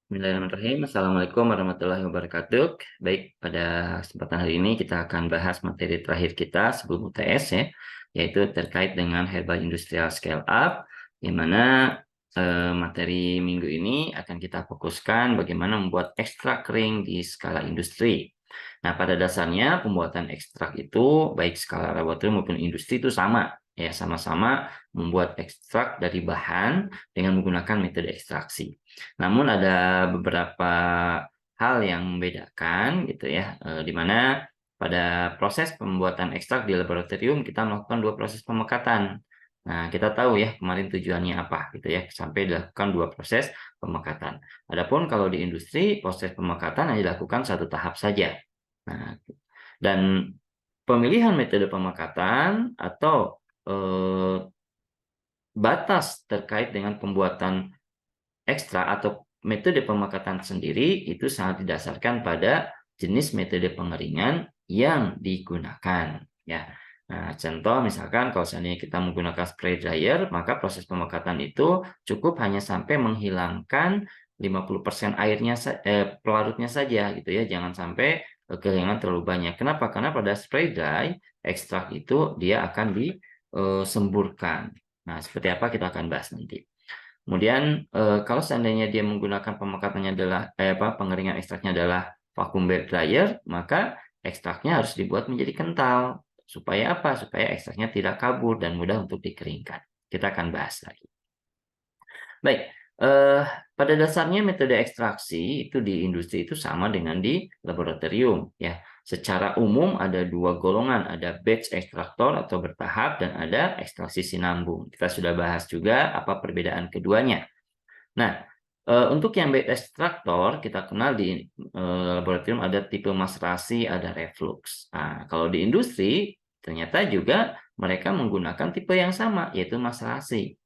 Bismillahirrahmanirrahim. Assalamualaikum warahmatullahi wabarakatuh. Baik, pada kesempatan hari ini kita akan bahas materi terakhir kita sebelum UTS ya, yaitu terkait dengan herbal industrial scale up, di mana materi minggu ini akan kita fokuskan bagaimana membuat ekstrak kering di skala industri. Nah, pada dasarnya pembuatan ekstrak itu baik skala laboratorium maupun industri itu sama, ya sama-sama membuat ekstrak dari bahan dengan menggunakan metode ekstraksi. Namun ada beberapa hal yang membedakan gitu ya, di mana pada proses pembuatan ekstrak di laboratorium kita melakukan dua proses pemekatan. Nah, kita tahu ya kemarin tujuannya apa gitu ya, sampai dilakukan dua proses pemekatan. Adapun kalau di industri, proses pemekatan hanya dilakukan satu tahap saja. Nah, dan pemilihan metode pemekatan atau batas terkait dengan pembuatan ekstra atau metode pemekatan sendiri itu sangat didasarkan pada jenis metode pengeringan yang digunakan ya. Nah, contoh misalkan kalau seandainya kita menggunakan spray dryer, maka proses pemekatan itu cukup hanya sampai menghilangkan 50% pelarutnya saja gitu ya. Jangan sampai kehilangan terlalu banyak. Kenapa? Karena pada spray dry ekstrak itu dia akan disemburkan. Nah, seperti apa kita akan bahas nanti. Kemudian, kalau seandainya dia menggunakan pemekatannya adalah pengeringan ekstraknya adalah vacuum bed dryer, maka ekstraknya harus dibuat menjadi kental. Supaya apa? Supaya ekstraknya tidak kabur dan mudah untuk dikeringkan. Kita akan bahas lagi. Baik, eee, pada dasarnya metode ekstraksi itu di industri itu sama dengan di laboratorium, ya. Secara umum ada dua golongan, ada batch ekstraktor atau bertahap dan ada ekstraksi sinambung. Kita sudah bahas juga apa perbedaan keduanya. Nah, untuk yang batch ekstraktor kita kenal di, laboratorium ada tipe maserasi, ada reflux. Nah, kalau di industri ternyata juga mereka menggunakan tipe yang sama, yaitu maserasi.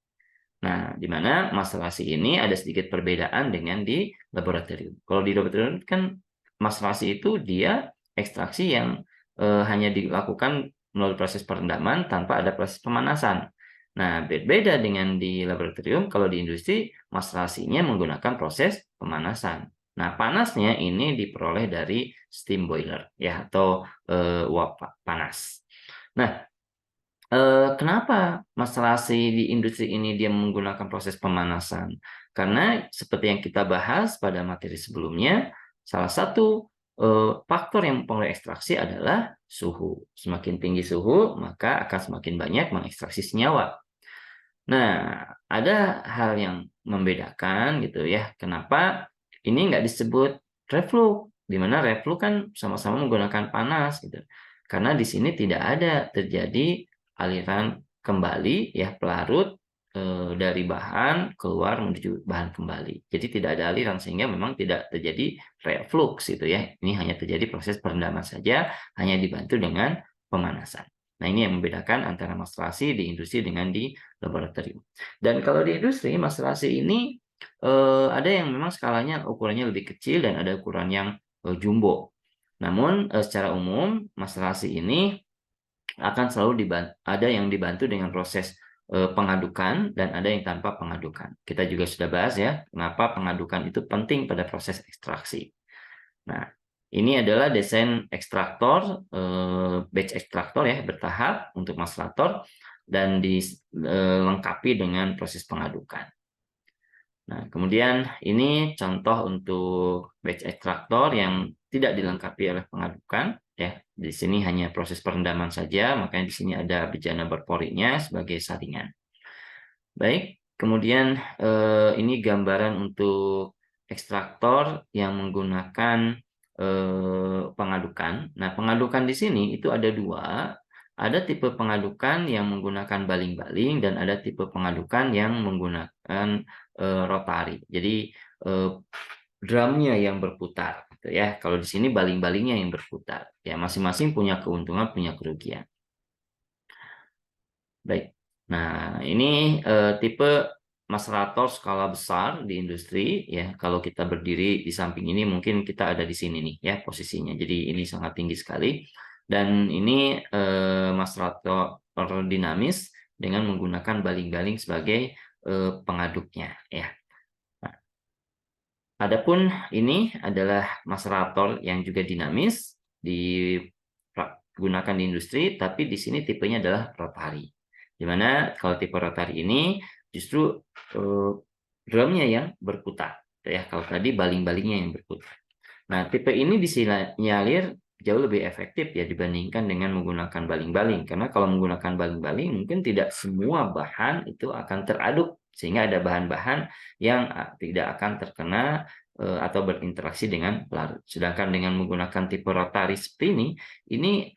Nah, di mana maserasi ini ada sedikit perbedaan dengan di laboratorium. Kalau di laboratorium kan maserasi itu dia ekstraksi yang, hanya dilakukan melalui proses perendaman tanpa ada proses pemanasan. Nah, beda dengan di laboratorium, kalau di industri maserasinya menggunakan proses pemanasan. Nah, panasnya ini diperoleh dari steam boiler ya atau, uap panas. Nah, kenapa maserasi di industri ini dia menggunakan proses pemanasan? Karena seperti yang kita bahas pada materi sebelumnya, salah satu, faktor yang mempengaruhi ekstraksi adalah suhu. Semakin tinggi suhu, maka akan semakin banyak mengekstraksi senyawa. Nah, ada hal yang membedakan gitu ya, kenapa ini nggak disebut reflux, di mana reflux kan sama-sama menggunakan panas gitu. Karena di sini tidak ada terjadi aliran kembali ya pelarut, dari bahan keluar menuju bahan kembali. Jadi tidak ada aliran sehingga memang tidak terjadi reflux gitu ya. Ini hanya terjadi proses perendaman saja, hanya dibantu dengan pemanasan. Nah, ini yang membedakan antara maserasi di industri dengan di laboratorium. Dan kalau di industri, maserasi ini, ada yang memang skalanya ukurannya lebih kecil dan ada ukuran yang, jumbo. Namun, secara umum maserasi ini akan selalu ada yang dibantu dengan proses, pengadukan dan ada yang tanpa pengadukan. Kita juga sudah bahas ya, kenapa pengadukan itu penting pada proses ekstraksi. Nah, ini adalah desain ekstraktor, batch ekstraktor ya, bertahap untuk maslator dan dilengkapi dengan proses pengadukan. Nah, kemudian ini contoh untuk batch ekstraktor yang tidak dilengkapi oleh pengadukan ya. Di sini hanya proses perendaman saja, makanya di sini ada bejana berporinya sebagai saringan. Baik, kemudian, ini gambaran untuk ekstraktor yang menggunakan, pengadukan. Nah, pengadukan di sini itu ada 2, ada tipe pengadukan yang menggunakan baling-baling dan ada tipe pengadukan yang menggunakan, rotari. Jadi, eee, drumnya yang berputar gitu ya. Kalau di sini baling-balingnya yang berputar. Ya, masing-masing punya keuntungan, punya kerugian. Baik. Nah, ini, tipe maslator skala besar di industri ya, kalau kita berdiri di samping ini mungkin kita ada di sini nih ya posisinya. Jadi ini sangat tinggi sekali dan ini, maslator dinamis dengan menggunakan baling-baling sebagai, pengaduknya ya. Adapun ini adalah macerator yang juga dinamis digunakan di industri, tapi di sini tipenya adalah rotary. Di mana kalau tipe rotary ini justru drumnya yang berputar, ya. Kalau tadi baling-balingnya yang berputar. Nah, tipe ini disinyalir jauh lebih efektif ya dibandingkan dengan menggunakan baling-baling. Karena kalau menggunakan baling-baling mungkin tidak semua bahan itu akan teraduk sehingga ada bahan-bahan yang tidak akan terkena atau berinteraksi dengan pelarut. Sedangkan dengan menggunakan tipe rotari seperti ini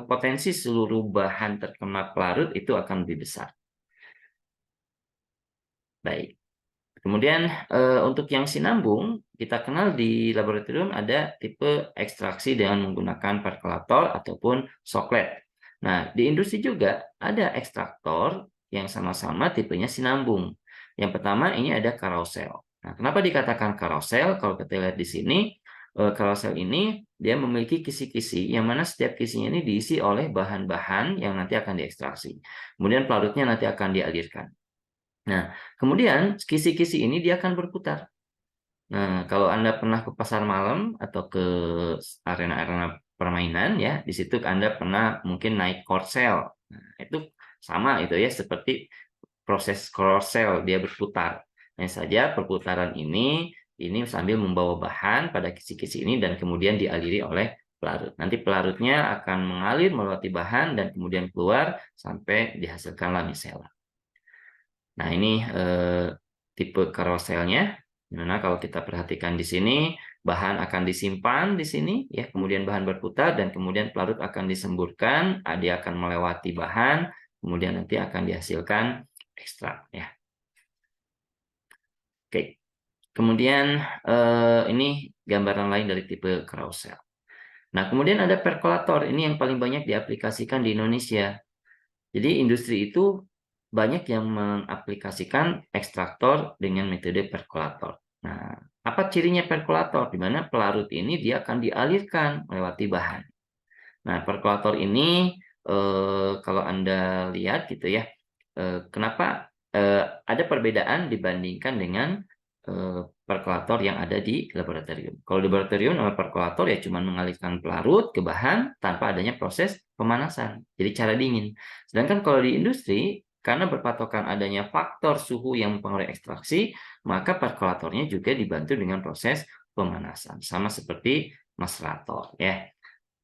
potensi seluruh bahan terkena pelarut itu akan lebih besar. Baik. Kemudian untuk yang sinambung, kita kenal di laboratorium ada tipe ekstraksi dengan menggunakan perkolator ataupun soklet. Nah, di industri juga ada ekstraktor yang sama-sama tipenya sinambung. Yang pertama ini ada karosel. Nah, kenapa dikatakan karosel? Kalau kita lihat di sini, karosel ini dia memiliki kisi-kisi yang mana setiap kisinya ini diisi oleh bahan-bahan yang nanti akan diekstraksi. Kemudian pelarutnya nanti akan dialirkan. Nah, kemudian kisi-kisi ini dia akan berputar. Nah, kalau Anda pernah ke pasar malam atau ke arena-arena permainan ya, di situ Anda pernah mungkin naik korsel. Nah, itu sama itu ya seperti proses korsel dia berputar. Hanya saja perputaran ini sambil membawa bahan pada kisi-kisi ini dan kemudian dialiri oleh pelarut. Nanti pelarutnya akan mengalir melewati bahan dan kemudian keluar sampai dihasilkanlah misela. Nah, ini tipe karoselnya, di mana kalau kita perhatikan di sini, bahan akan disimpan di sini, ya, kemudian bahan berputar, dan kemudian pelarut akan disemburkan, dia akan melewati bahan, kemudian nanti akan dihasilkan ekstrak. Ya. Oke, kemudian ini gambaran lain dari tipe karosel. Nah, kemudian ada perkolator, ini yang paling banyak diaplikasikan di Indonesia. Jadi industri itu banyak yang mengaplikasikan ekstraktor dengan metode perkolator. Nah, apa cirinya perkolator? Di mana pelarut ini dia akan dialirkan melewati bahan. Nah, perkolator ini kalau Anda lihat gitu ya, kenapa ada perbedaan dibandingkan dengan perkolator yang ada di laboratorium. Kalau di laboratorium nama perkolator ya cuma mengalirkan pelarut ke bahan tanpa adanya proses pemanasan. Jadi cara dingin. Sedangkan kalau di industri karena berpatokan adanya faktor suhu yang mempengaruhi ekstraksi, maka perkolatornya juga dibantu dengan proses pemanasan. Sama seperti macerator ya.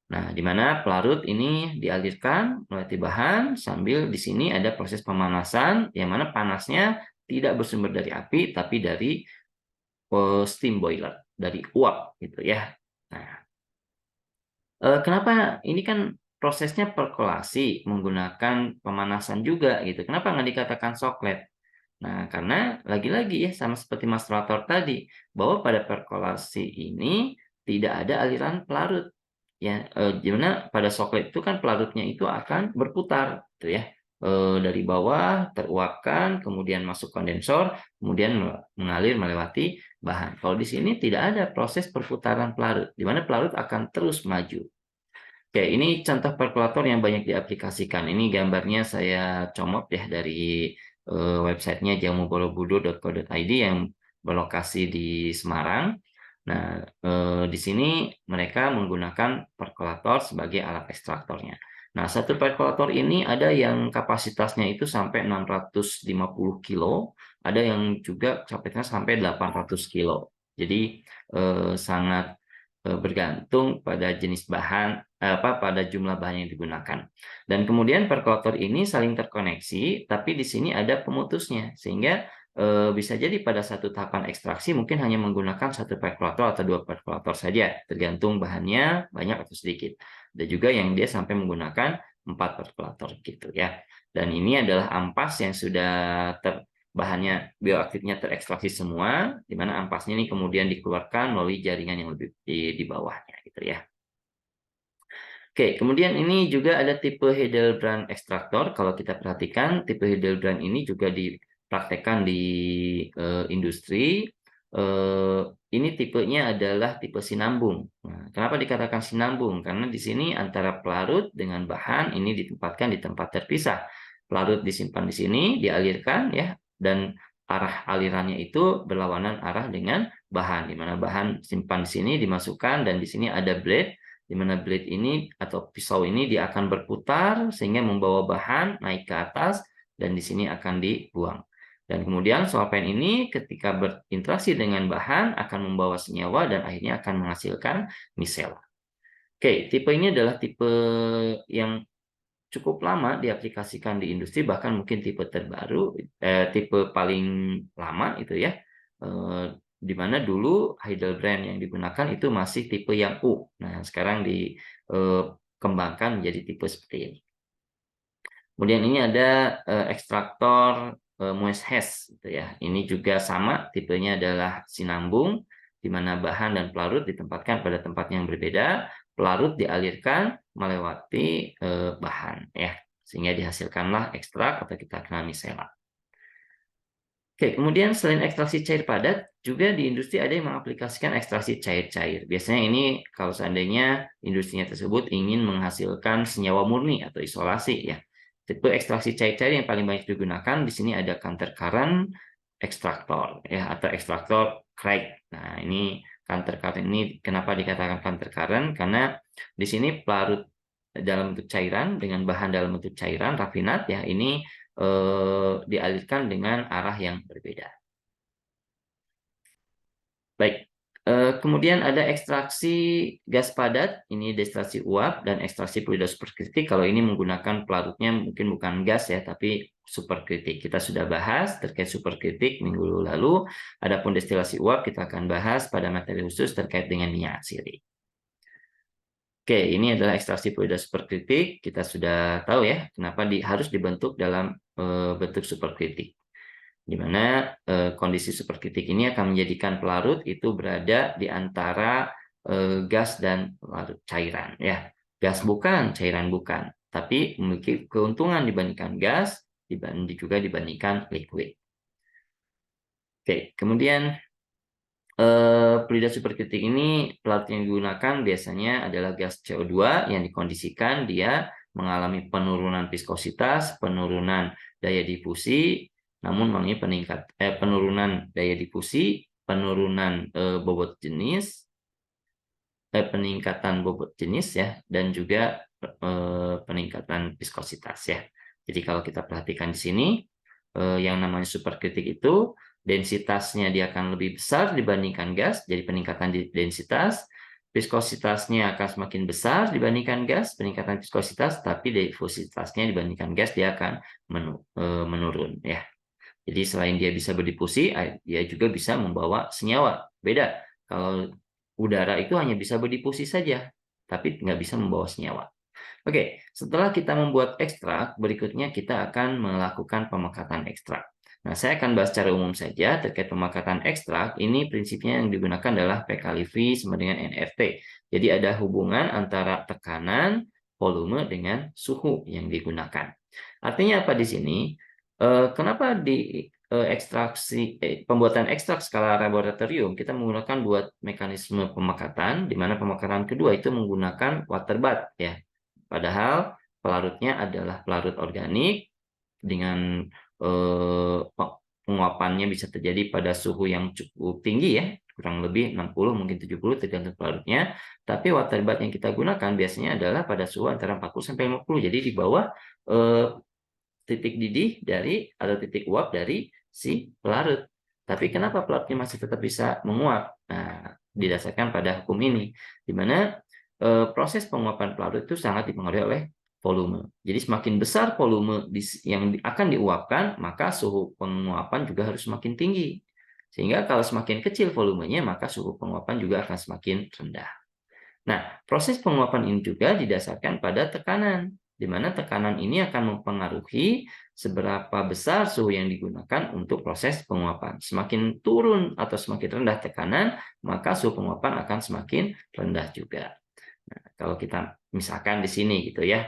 Nah, di mana pelarut ini dialirkan melewati bahan sambil di sini ada proses pemanasan yang mana panasnya tidak bersumber dari api tapi dari steam boiler, dari uap gitu ya. Nah, kenapa ini kan prosesnya perkolasi menggunakan pemanasan juga gitu. Kenapa nggak dikatakan soklet? Nah, karena lagi-lagi ya sama seperti Mas Rotor tadi, bahwa pada perkolasi ini tidak ada aliran pelarut. Ya, di mana pada soklet itu kan pelarutnya itu akan berputar gitu ya. Dari bawah teruapkan, kemudian masuk kondensor, kemudian mengalir melewati bahan. Kalau di sini tidak ada proses perputaran pelarut, di mana pelarut akan terus maju. Oke, ini contoh perkolator yang banyak diaplikasikan. Ini gambarnya saya comot ya dari websitenya jamuborobudur.co.id yang berlokasi di Semarang. Nah, di sini mereka menggunakan perkolator sebagai alat ekstraktornya. Nah, satu perkolator ini ada yang kapasitasnya itu sampai 650 kilo, ada yang juga kapasitasnya sampai 800 kilo. Jadi sangat bergantung pada jenis bahan pada jumlah bahan yang digunakan. Dan kemudian perkolator ini saling terkoneksi, tapi di sini ada pemutusnya sehingga bisa jadi pada satu tahapan ekstraksi mungkin hanya menggunakan satu perkolator atau dua perkolator saja, tergantung bahannya banyak atau sedikit. Ada juga yang dia sampai menggunakan 4 perkolator gitu ya. Dan ini adalah ampas yang sudah bahannya bioaktifnya terekstraksi semua, di mana ampasnya ini kemudian dikeluarkan melalui jaringan yang lebih di bawahnya gitu ya. Oke, kemudian ini juga ada tipe Heidelbrand ekstraktor. Kalau kita perhatikan, tipe Heidelbrand ini juga dipraktekkan di industri. Ini tipenya adalah tipe sinambung. Nah, kenapa dikatakan sinambung? Karena di sini antara pelarut dengan bahan ini ditempatkan di tempat terpisah. Pelarut disimpan di sini, dialirkan ya, dan arah alirannya itu berlawanan arah dengan bahan, di mana bahan simpan di sini dimasukkan dan di sini ada blade, di mana blade ini atau pisau ini dia akan berputar sehingga membawa bahan naik ke atas dan di sini akan dibuang. Dan kemudian solvent ini ketika berinteraksi dengan bahan akan membawa senyawa dan akhirnya akan menghasilkan misela. Oke, tipe ini adalah tipe yang cukup lama diaplikasikan di industri, bahkan mungkin tipe terbaru, tipe paling lama itu ya, di mana dulu Heidelbrand yang digunakan itu masih tipe yang U. Nah, sekarang dikembangkan menjadi tipe seperti ini. Kemudian ini ada ekstraktor Moes Hess, gitu ya. Ini juga sama, tipenya adalah sinambung, di mana bahan dan pelarut ditempatkan pada tempat yang berbeda, pelarut dialirkan melewati bahan, ya, sehingga dihasilkanlah ekstrak atau kita kenal misela. Oke, kemudian selain ekstraksi cair padat, juga di industri ada yang mengaplikasikan ekstraksi cair-cair. Biasanya ini kalau seandainya industrinya tersebut ingin menghasilkan senyawa murni atau isolasi, ya. Tipe ekstraksi cair-cair yang paling banyak digunakan di sini ada counter current ekstraktor, ya, atau ekstraktor Craig. Nah, ini counter current ini kenapa dikatakan counter current? Karena di sini pelarut dalam bentuk cairan dengan bahan dalam bentuk cairan rafinat, ya, ini dialirkan dengan arah yang berbeda. Baik, kemudian ada ekstraksi gas padat, ini destilasi uap, dan ekstraksi fluida superkritik. Kalau ini menggunakan pelarutnya mungkin bukan gas ya, tapi superkritik. Kita sudah bahas terkait superkritik minggu lalu. Adapun destilasi uap kita akan bahas pada materi khusus terkait dengan minyak atsiri. Oke, ini adalah ekstraksi fluida superkritik. Kita sudah tahu ya kenapa harus dibentuk dalam bentuk superkritik, di mana kondisi superkritik ini akan menjadikan pelarut itu berada di antara gas dan pelarut cairan, ya. Gas bukan, cairan bukan, tapi memiliki keuntungan dibandingkan gas, juga dibandingkan liquid. Oke, kemudian fluida superkritik ini pelarut yang digunakan biasanya adalah gas CO2 yang dikondisikan dia mengalami penurunan viskositas, penurunan daya difusi, namun mengalami penurunan daya difusi, penurunan bobot jenis, peningkatan bobot jenis ya, dan juga peningkatan viskositas ya. Jadi kalau kita perhatikan di sini, yang namanya superkritik itu densitasnya dia akan lebih besar dibandingkan gas, jadi peningkatan densitas, viskositasnya akan semakin besar dibandingkan gas, peningkatan viskositas, tapi difusitasnya dibandingkan gas dia akan menurun ya. Jadi selain dia bisa berdifusi, dia juga bisa membawa senyawa. Beda, kalau udara itu hanya bisa berdifusi saja, tapi nggak bisa membawa senyawa. Oke, setelah kita membuat ekstrak, berikutnya kita akan melakukan pemekatan ekstrak. Nah, saya akan bahas secara umum saja terkait pemakatan ekstrak. Ini prinsipnya yang digunakan adalah P kali V sama dengan NFT. Jadi ada hubungan antara tekanan, volume dengan suhu yang digunakan. Artinya apa di sini? Kenapa di pembuatan ekstrak skala laboratorium kita menggunakan dua mekanisme pemakatan, di mana pemakatan kedua itu menggunakan water bath ya. Padahal pelarutnya adalah pelarut organik dengan penguapannya bisa terjadi pada suhu yang cukup tinggi ya, kurang lebih 60 mungkin 70 tergantung pelarutnya. Tapi water bath yang kita gunakan biasanya adalah pada suhu antara 40 sampai 50. Jadi di bawah titik didih atau titik uap dari si pelarut. Tapi kenapa pelarutnya masih tetap bisa menguap? Nah, didasarkan pada hukum ini, di mana proses penguapan pelarut itu sangat dipengaruhi oleh volume. Jadi semakin besar volume yang akan diuapkan, maka suhu penguapan juga harus semakin tinggi. Sehingga kalau semakin kecil volumenya, maka suhu penguapan juga akan semakin rendah. Nah, proses penguapan ini juga didasarkan pada tekanan, di mana tekanan ini akan mempengaruhi seberapa besar suhu yang digunakan untuk proses penguapan. Semakin turun atau semakin rendah tekanan, maka suhu penguapan akan semakin rendah juga. Nah, kalau kita misalkan di sini gitu ya,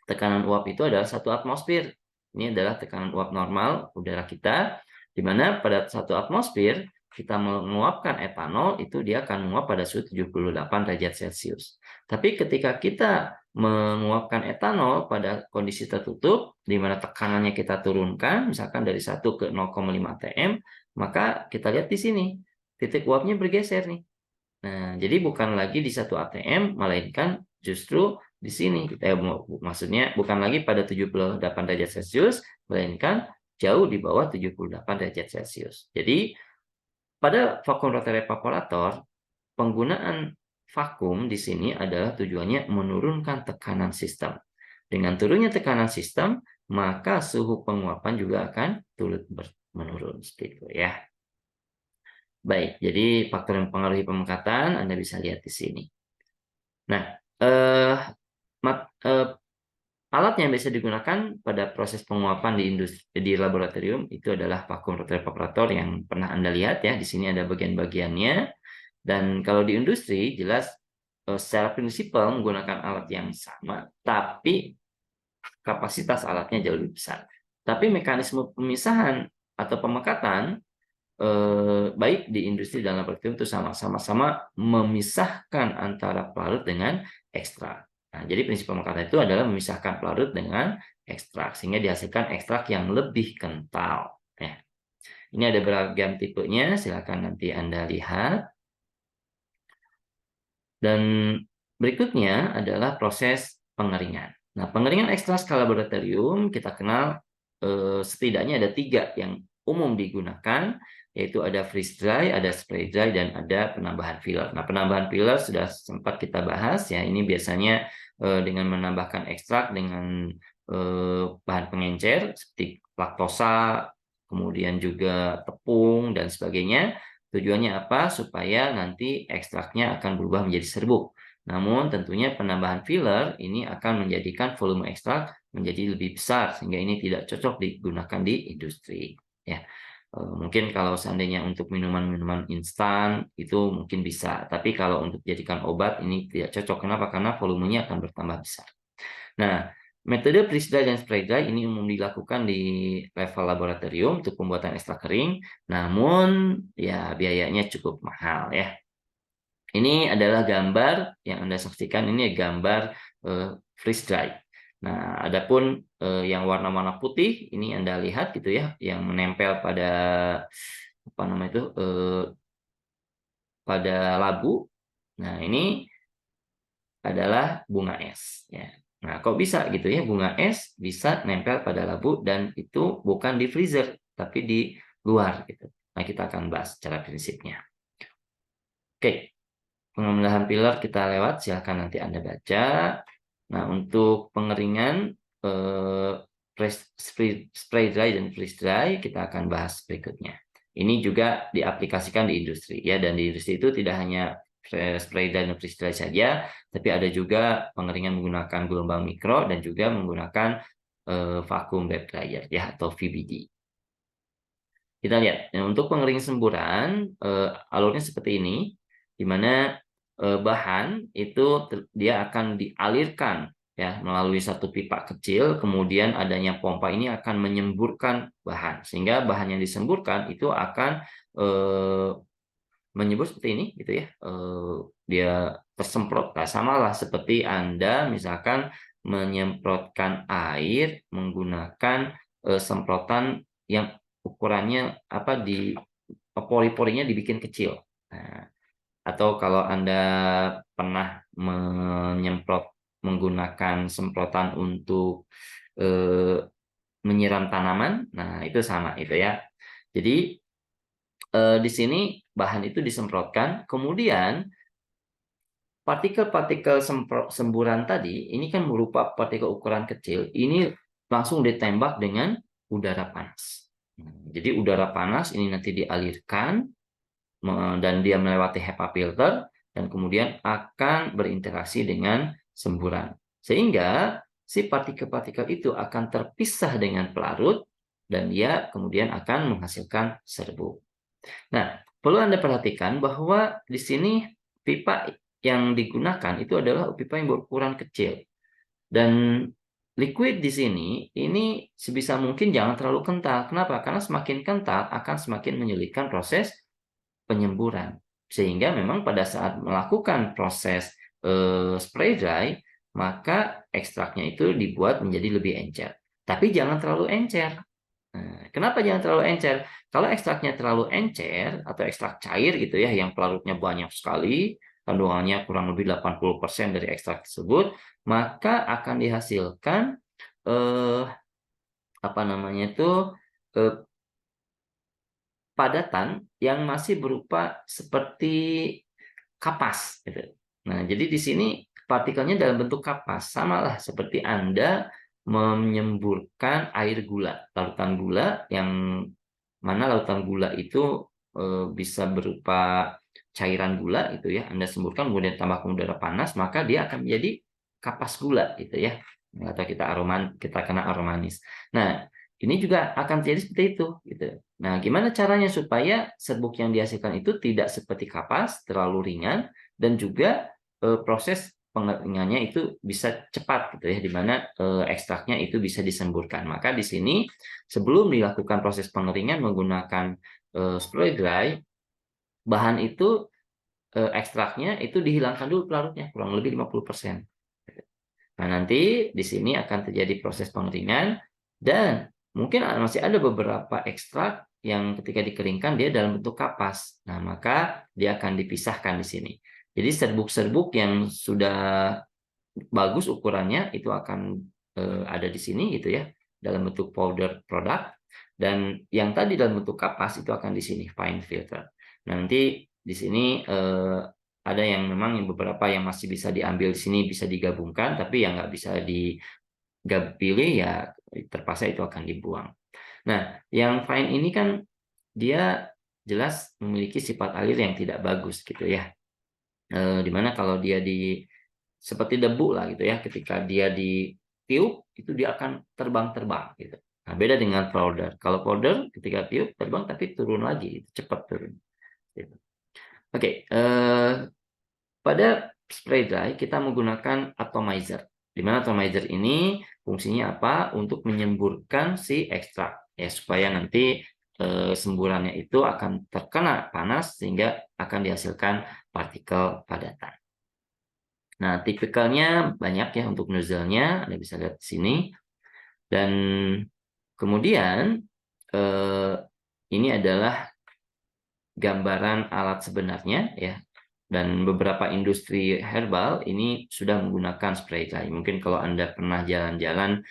tekanan uap itu adalah 1 atmosfer. Ini adalah tekanan uap normal udara kita, di mana pada 1 atmosfer kita menguapkan etanol itu dia akan menguap pada suhu 78 derajat Celcius. Tapi ketika kita menguapkan etanol pada kondisi tertutup, di mana tekanannya kita turunkan, misalkan dari 1 ke 0,5 atm, maka kita lihat di sini, titik uapnya bergeser nih. Nah, jadi bukan lagi di 1 atm, melainkan justru di sini. Maksudnya bukan lagi pada 78 derajat Celcius, melainkan jauh di bawah 78 derajat Celcius. Jadi, pada vacuum rotary evaporator, penggunaan vakum di sini adalah tujuannya menurunkan tekanan sistem. Dengan turunnya tekanan sistem, maka suhu penguapan juga akan turut menurun. Seperti itu ya. Baik, jadi faktor yang mempengaruhi pemekatan Anda bisa lihat di sini. Nah, alat yang bisa digunakan pada proses penguapan di laboratorium itu adalah vacuum rotary evaporator yang pernah Anda lihat ya. Di sini ada bagian-bagiannya. Dan kalau di industri jelas secara prinsipal menggunakan alat yang sama, tapi kapasitas alatnya jauh lebih besar. Tapi mekanisme pemisahan atau pemekatan baik di industri dan laboratorium itu sama-sama memisahkan antara pelarut dengan ekstrak. Nah, jadi prinsip pemekatan itu adalah memisahkan pelarut dengan ekstrak sehingga dihasilkan ekstrak yang lebih kental. Ya. Ini ada beragam tipenya, silakan nanti Anda lihat. Dan berikutnya adalah proses pengeringan. Nah, pengeringan ekstrak skala laboratorium kita kenal setidaknya ada 3 yang umum digunakan, yaitu ada freeze dry, ada spray dry, dan ada penambahan filler. Nah, penambahan filler sudah sempat kita bahas ya. Ini biasanya dengan menambahkan ekstrak dengan bahan pengencer seperti laktosa, kemudian juga tepung dan sebagainya. Tujuannya apa? Supaya nanti ekstraknya akan berubah menjadi serbuk. Namun tentunya penambahan filler ini akan menjadikan volume ekstrak menjadi lebih besar sehingga ini tidak cocok digunakan di industri. Ya, mungkin kalau seandainya untuk minuman-minuman instan itu mungkin bisa, tapi kalau untuk dijadikan obat ini tidak cocok. Kenapa? Karena volumenya akan bertambah besar. Nah, metode freeze dry dan spray dry ini umum dilakukan di level laboratorium untuk pembuatan ekstrak kering, namun ya biayanya cukup mahal ya. Ini adalah gambar yang Anda saksikan, ini gambar freeze dry. Nah, adapun yang warna-warna putih ini Anda lihat gitu ya, yang menempel pada apa namanya itu pada labu. Nah, ini adalah bunga es ya. Nah, kok bisa gitu ya bunga es bisa nempel pada labu dan itu bukan di freezer tapi di luar gitu. Nah, kita akan bahas secara prinsipnya. Oke, pengambilan filler kita lewat, silahkan nanti Anda baca. Nah, untuk pengeringan spray dry dan freeze dry kita akan bahas berikutnya. Ini juga diaplikasikan di industri ya, dan di industri itu tidak hanya spray dry dan freeze dry saja, tapi ada juga pengeringan menggunakan gelombang mikro dan juga menggunakan vacuum bed dryer ya atau VBD. Kita lihat, nah, untuk pengering semburan alurnya seperti ini, di mana bahan itu dia akan dialirkan ya melalui satu pipa kecil, kemudian adanya pompa ini akan menyemburkan bahan, sehingga bahan yang disemburkan itu akan menyembur seperti ini gitu ya, dia tersemprot. Nah, samalah seperti Anda misalkan menyemprotkan air menggunakan semprotan yang ukurannya apa di pori-porinya dibikin kecil. Nah, atau kalau Anda pernah menyemprot menggunakan semprotan untuk menyiram tanaman, nah itu sama itu ya. Jadi di sini bahan itu disemprotkan, kemudian partikel-partikel semburan tadi ini kan berupa partikel ukuran kecil, ini langsung ditembak dengan udara panas. Jadi udara panas ini nanti dialirkan dan dia melewati HEPA filter dan kemudian akan berinteraksi dengan semburan. Sehingga si partikel-partikel itu akan terpisah dengan pelarut dan dia kemudian akan menghasilkan serbuk. Nah, perlu Anda perhatikan bahwa di sini pipa yang digunakan itu adalah pipa yang berukuran kecil. Dan liquid di sini ini sebisa mungkin jangan terlalu kental. Kenapa? Karena semakin kental akan semakin menyulitkan proses penyemburan. Sehingga memang pada saat melakukan proses spray dry, maka ekstraknya itu dibuat menjadi lebih encer. Tapi jangan terlalu encer. Nah, kenapa jangan terlalu encer? Kalau ekstraknya terlalu encer atau ekstrak cair gitu ya, yang pelarutnya banyak sekali, kandungannya kurang lebih 80% dari ekstrak tersebut, maka akan dihasilkan eh, apa namanya itu eh, padatan yang masih berupa seperti kapas gitu. Nah, jadi di sini partikelnya dalam bentuk kapas, samalah seperti Anda menyemburkan air gula, larutan gula yang mana lautan gula itu bisa berupa cairan gula itu ya, Anda semburkan kemudian tambahkan udara panas, maka dia akan menjadi kapas gula gitu ya, atau kita kena aroma manis. Nah, ini juga akan terjadi seperti itu gitu. Nah, gimana caranya supaya serbuk yang dihasilkan itu tidak seperti kapas, terlalu ringan, dan juga proses pengeringannya itu bisa cepat gitu ya, di mana ekstraknya itu bisa disemburkan. Maka di sini sebelum dilakukan proses pengeringan menggunakan spray dry, bahan itu ekstraknya itu dihilangkan dulu pelarutnya kurang lebih 50%. Nah, nanti di sini akan terjadi proses pengeringan dan mungkin masih ada beberapa ekstrak yang ketika dikeringkan dia dalam bentuk kapas. Nah, maka dia akan dipisahkan di sini. Jadi serbuk-serbuk yang sudah bagus ukurannya itu akan ada di sini gitu ya, dalam bentuk powder product, dan yang tadi dalam bentuk kapas itu akan di sini fine filter. Nah, nanti di sini ada yang memang beberapa yang masih bisa diambil di sini, bisa digabungkan, tapi yang nggak bisa dipilih ya terpaksa itu akan dibuang. Nah, yang fine ini kan dia jelas memiliki sifat alir yang tidak bagus gitu ya. Dimana kalau dia seperti debu lah gitu ya, ketika dia ditiup itu dia akan terbang-terbang gitu. Nah, beda dengan powder. Kalau powder ketika tiup terbang tapi turun lagi, cepat turun. Gitu. Oke, pada spray dry kita menggunakan atomizer. Di mana atomizer ini fungsinya apa? Untuk menyemburkan si ekstrak ya, supaya nanti semburannya itu akan terkena panas sehingga akan dihasilkan partikel padatan. Nah, tipikalnya banyak ya untuk nozzle-nya, Anda bisa lihat di sini. Dan kemudian ini adalah gambaran alat sebenarnya ya. Dan beberapa industri herbal ini sudah menggunakan spray dry. Mungkin kalau Anda pernah jalan-jalan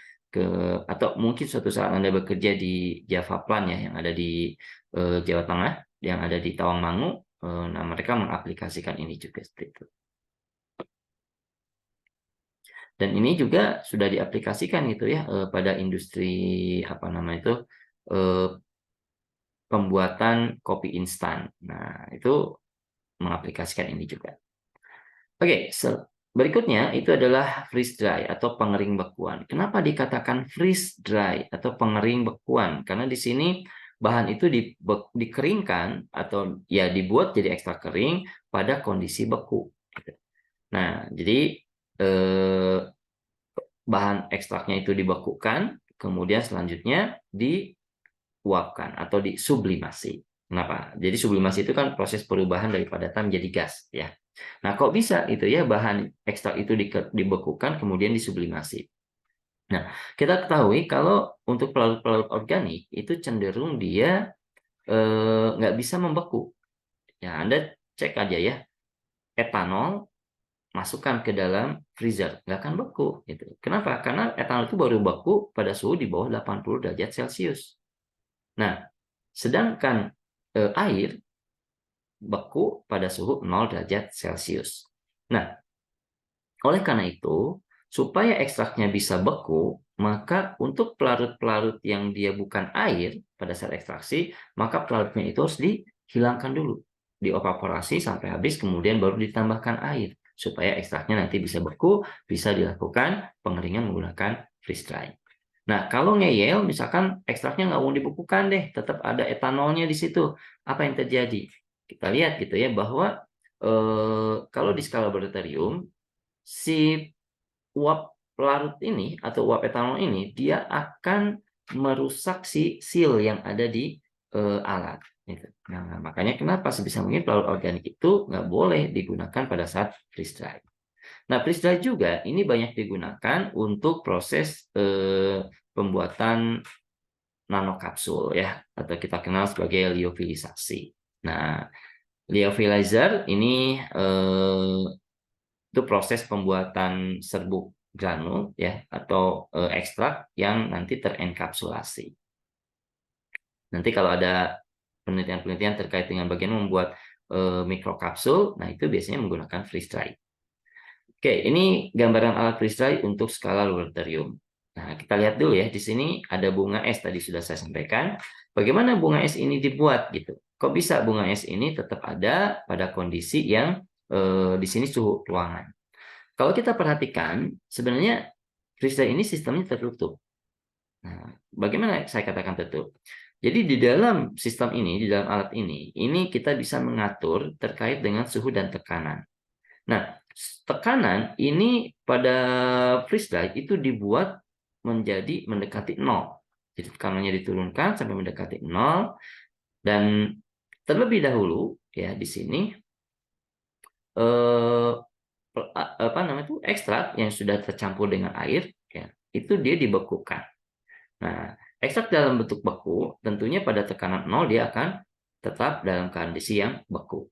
atau mungkin suatu saat Anda bekerja di Java Plant ya, yang ada di Jawa Tengah, yang ada di Tawangmangu, nah mereka mengaplikasikan ini juga seperti itu. Dan ini juga sudah diaplikasikan gitu ya pada industri apa nama itu pembuatan kopi instan. Nah, itu mengaplikasikan ini juga. Oke, berikutnya itu adalah freeze dry atau pengering bekuan. Kenapa dikatakan freeze dry atau pengering bekuan? Karena di sini bahan itu dikeringkan atau ya dibuat jadi ekstrak kering pada kondisi beku. Nah, jadi bahan ekstraknya itu dibekukan, kemudian selanjutnya diuapkan atau disublimasi. Kenapa? Jadi sublimasi itu kan proses perubahan dari padatan menjadi gas, ya. Nah, kok bisa itu ya bahan ekstrak itu dibekukan kemudian disublimasi? Nah, kita ketahui kalau untuk pelarut-pelarut organik itu cenderung dia nggak bisa membeku. Ya, Anda cek aja ya, etanol masukkan ke dalam freezer, nggak akan beku. Gitu. Kenapa? Karena etanol itu baru beku pada suhu di bawah 80 derajat Celcius. Nah, sedangkan air beku pada suhu 0 derajat Celcius. Nah, oleh karena itu, supaya ekstraknya bisa beku, maka untuk pelarut-pelarut yang dia bukan air pada saat ekstraksi, maka pelarutnya itu harus dihilangkan dulu. Dievaporasi sampai habis, kemudian baru ditambahkan air. Supaya ekstraknya nanti bisa beku, bisa dilakukan pengeringan menggunakan freeze dry. Nah, kalau ngeyel, misalkan ekstraknya nggak mau dibekukan deh, tetap ada etanolnya di situ. Apa yang terjadi? Kita lihat gitu ya, bahwa kalau di skala laboratorium, si uap larut ini atau uap etanol ini dia akan merusak si seal yang ada di alat. Gitu. Nah, makanya kenapa sebisa mungkin pelarut organik itu nggak boleh digunakan pada saat freeze dry. Nah, freeze dry juga ini banyak digunakan untuk proses pembuatan nanokapsul ya, atau kita kenal sebagai lyofilisasi. Nah, lyofilizer ini itu proses pembuatan serbuk granul ya, atau ekstrak yang nanti terenkapsulasi. Nanti kalau ada penelitian-penelitian terkait dengan bagian membuat mikrokapsul, nah itu biasanya menggunakan freeze dry. Oke, ini gambaran alat freeze dry untuk skala laboratorium. Nah, kita lihat dulu ya, di sini ada bunga es, tadi sudah saya sampaikan. Bagaimana bunga es ini dibuat gitu? Kok bisa bunga es ini tetap ada pada kondisi yang di sini suhu ruangan? Kalau kita perhatikan, sebenarnya freeze dry ini sistemnya tertutup. Nah, bagaimana saya katakan tertutup? Jadi di dalam sistem ini, di dalam alat ini kita bisa mengatur terkait dengan suhu dan tekanan. Nah, tekanan ini pada freeze dry itu dibuat menjadi mendekati 0. Jadi tekanannya diturunkan sampai mendekati 0, dan terlebih dahulu ya di sini eh, apa namanya itu ekstrak yang sudah tercampur dengan air ya, itu dia dibekukan. Nah, ekstrak dalam bentuk beku tentunya pada tekanan 0 dia akan tetap dalam kondisi yang beku.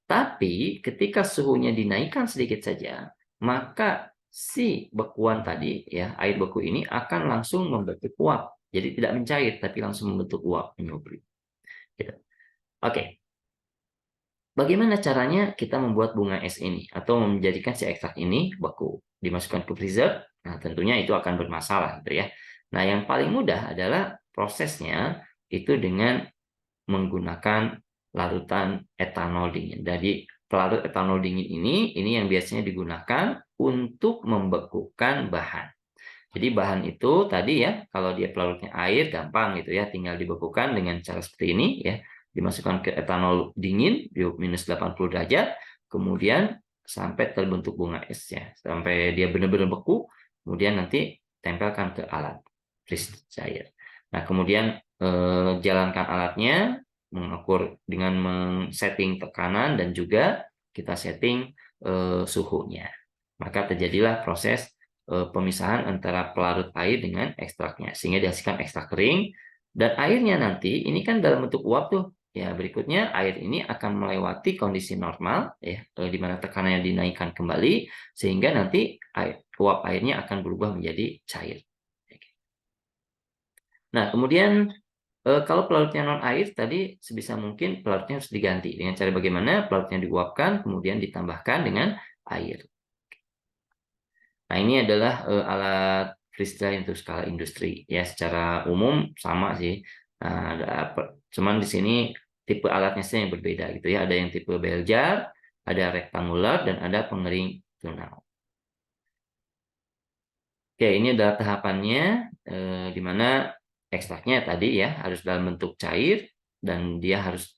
Tapi ketika suhunya dinaikkan sedikit saja, maka si bekuan tadi ya, air beku ini akan langsung membentuk uap. Jadi tidak mencair tapi langsung membentuk uap, menyublim. Gitu. Oke. Bagaimana caranya kita membuat bunga es ini atau menjadikan si ekstrak ini beku? Dimasukkan ke freezer. Nah, tentunya itu akan bermasalah gitu ya. Nah, yang paling mudah adalah prosesnya itu dengan menggunakan larutan etanol dingin. Jadi pelarut etanol dingin ini yang biasanya digunakan untuk membekukan bahan. Jadi bahan itu tadi ya, kalau dia pelarutnya air gampang gitu ya, tinggal dibekukan dengan cara seperti ini ya. Dimasukkan ke etanol dingin di minus 80 derajat, kemudian sampai terbentuk bunga esnya, sampai dia benar-benar beku, kemudian nanti tempelkan ke alat freeze dryer. Nah, kemudian jalankan alatnya, mengukur dengan men-setting tekanan dan juga kita setting suhunya. Maka terjadilah proses pemisahan antara pelarut air dengan ekstraknya, sehingga dihasilkan ekstrak kering, dan airnya nanti ini kan dalam bentuk uap tuh. Ya, berikutnya air ini akan melewati kondisi normal ya, di mana tekanannya dinaikkan kembali sehingga nanti uap airnya akan berubah menjadi cair. Nah, kemudian kalau pelarutnya non air tadi sebisa mungkin pelarutnya harus diganti dengan cara bagaimana? Pelarutnya diuapkan kemudian ditambahkan dengan air. Nah, ini adalah alat freeze dry untuk skala industri ya, secara umum sama sih. Nah, cuman di sini tipe alatnya sih yang berbeda gitu ya. Ada yang tipe bell jar, ada rektangular, dan ada pengering tunnel. Oke, ini adalah tahapannya di mana ekstraknya tadi ya harus dalam bentuk cair dan dia harus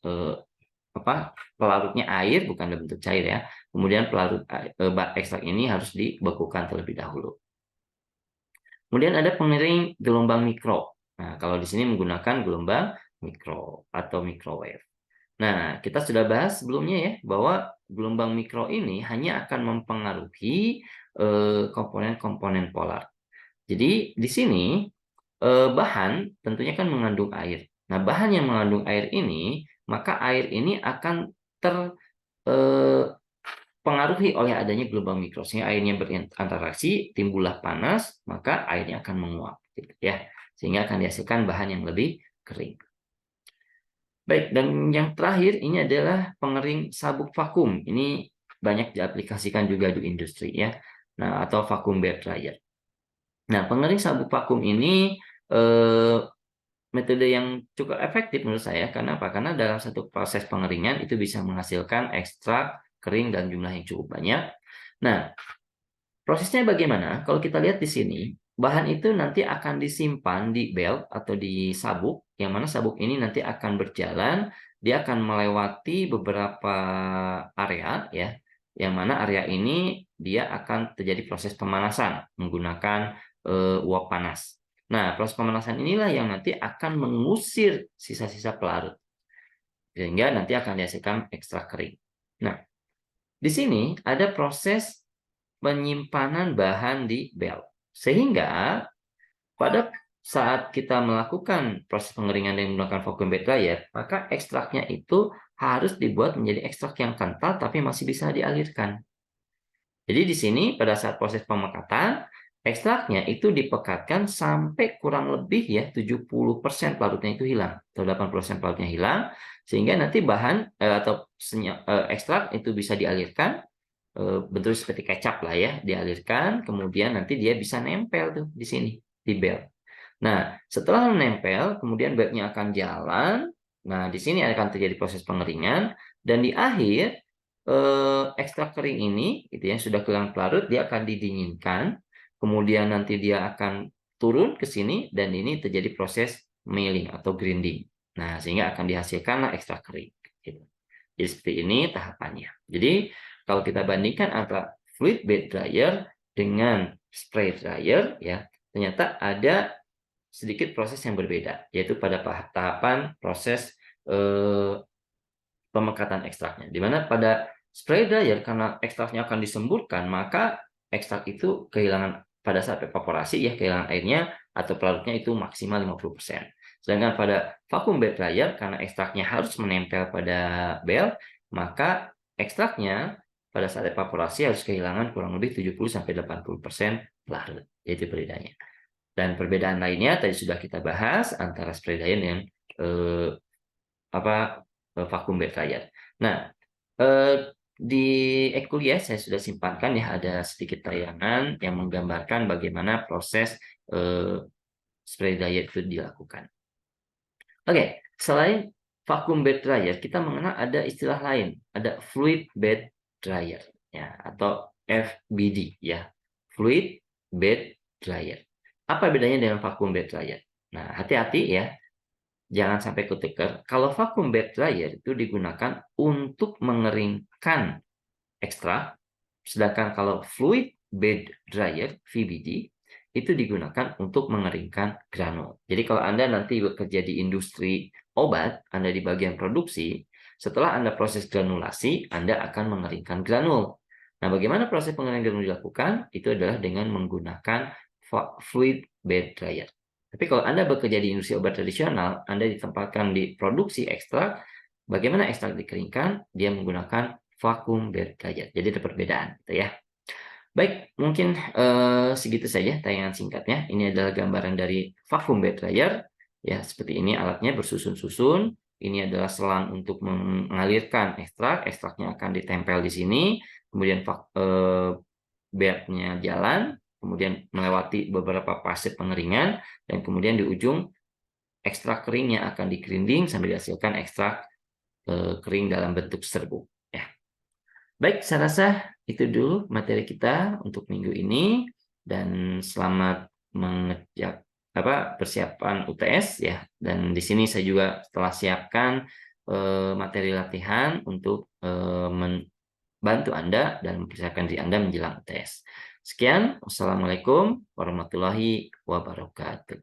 pelarutnya air bukan dalam bentuk cair ya. Kemudian pelarut ekstrak ini harus dibekukan terlebih dahulu. Kemudian ada pengering gelombang mikro. Nah, kalau di sini menggunakan gelombang mikro atau microwave. Nah, kita sudah bahas sebelumnya ya bahwa gelombang mikro ini hanya akan mempengaruhi komponen-komponen polar. Jadi di sini bahan tentunya kan mengandung air. Nah, bahan yang mengandung air ini, maka air ini akan terpengaruhi oleh adanya gelombang mikro, sehingga airnya berinteraksi, timbullah panas, maka airnya akan menguap, gitu ya, sehingga akan dihasilkan bahan yang lebih kering. Baik, dan yang terakhir ini adalah pengering sabuk vakum. Ini banyak diaplikasikan juga di industri ya. Nah, atau vacuum bed dryer. Nah, pengering sabuk vakum ini metode yang cukup efektif menurut saya. Karena apa? Karena dalam satu proses pengeringan itu bisa menghasilkan ekstrak kering dan jumlah yang cukup banyak. Nah, prosesnya bagaimana? Kalau kita lihat di sini, bahan itu nanti akan disimpan di belt atau di sabuk, yang mana sabuk ini nanti akan berjalan, dia akan melewati beberapa area ya, yang mana area ini dia akan terjadi proses pemanasan menggunakan uap panas. Nah, proses pemanasan inilah yang nanti akan mengusir sisa-sisa pelarut, sehingga nanti akan dihasilkan ekstrak kering. Nah, di sini ada proses penyimpanan bahan di bel. Sehingga pada saat kita melakukan proses pengeringan dengan menggunakan vacuum bed dryer, maka ekstraknya itu harus dibuat menjadi ekstrak yang kental tapi masih bisa dialirkan. Jadi di sini pada saat proses pemekatan, ekstraknya itu dipekatkan sampai kurang lebih ya 70% pelarutnya itu hilang atau 80% pelarutnya hilang, sehingga nanti bahan atau ekstrak itu bisa dialirkan, bentuk seperti kecap lah ya, dialirkan, kemudian nanti dia bisa nempel tuh di sini di bel. Nah, setelah menempel, kemudian belnya akan jalan. Nah, di sini akan terjadi proses pengeringan dan di akhir ekstrak kering ini, gitu ya, sudah kehilangan pelarut, dia akan didinginkan. Kemudian nanti dia akan turun ke sini dan ini terjadi proses milling atau grinding. Nah, sehingga akan dihasilkanlah ekstrak kering. Gitu. Jadi seperti ini tahapannya. Jadi kalau kita bandingkan antara fluid bed dryer dengan spray dryer, ya ternyata ada sedikit proses yang berbeda, yaitu pada tahapan proses pemekatan ekstraknya. Di mana pada spray dryer karena ekstraknya akan disemburkan, maka ekstrak itu kehilangan pada saat evaporasi ya kehilangan airnya atau pelarutnya itu maksimal 50%. Sedangkan pada vacuum bed dryer karena ekstraknya harus menempel pada bel, maka ekstraknya pada saat evaporasi harus kehilangan kurang lebih 70-80% pelarut. Itu perbedaannya. Dan perbedaan lainnya tadi sudah kita bahas antara spray dryer dengan eh, vacuum bed dryer. Nah, di kuliah saya sudah simpankan ya ada sedikit tayangan yang menggambarkan bagaimana proses spray dryer itu dilakukan. Oke, selain vacuum bed dryer, kita mengenal ada istilah lain, ada fluid bed dryer ya atau FBD ya, fluid bed dryer. Apa bedanya dengan vacuum bed dryer? Nah, hati-hati ya, jangan sampai ketukar. Kalau vacuum bed dryer itu digunakan untuk mengeringkan ekstrak, sedangkan kalau fluid bed dryer (VBD) itu digunakan untuk mengeringkan granul. Jadi kalau Anda nanti bekerja di industri obat, Anda di bagian produksi, setelah Anda proses granulasi, Anda akan mengeringkan granul. Nah, bagaimana proses pengeringan granul dilakukan? Itu adalah dengan menggunakan fluid bed dryer. Tapi kalau Anda bekerja di industri obat tradisional, Anda ditempatkan di produksi ekstrak, bagaimana ekstrak dikeringkan? Dia menggunakan vacuum bed dryer. Jadi ada perbedaan, gitu ya. Baik, mungkin segitu saja tayangan singkatnya. Ini adalah gambaran dari vacuum bed dryer. Ya, seperti ini alatnya bersusun-susun. Ini adalah selang untuk mengalirkan ekstrak. Ekstraknya akan ditempel di sini. Kemudian bednya jalan, kemudian melewati beberapa fase pengeringan, dan kemudian di ujung ekstrak keringnya akan di-grinding sampai dihasilkan ekstrak kering dalam bentuk serbuk. Ya. Baik, saya rasa itu dulu materi kita untuk minggu ini dan selamat mengejar persiapan UTS ya. Dan di sini saya juga telah siapkan materi latihan untuk membantu Anda dan mempersiapkan diri Anda menjelang UTS. Sekian, wassalamualaikum warahmatullahi wabarakatuh.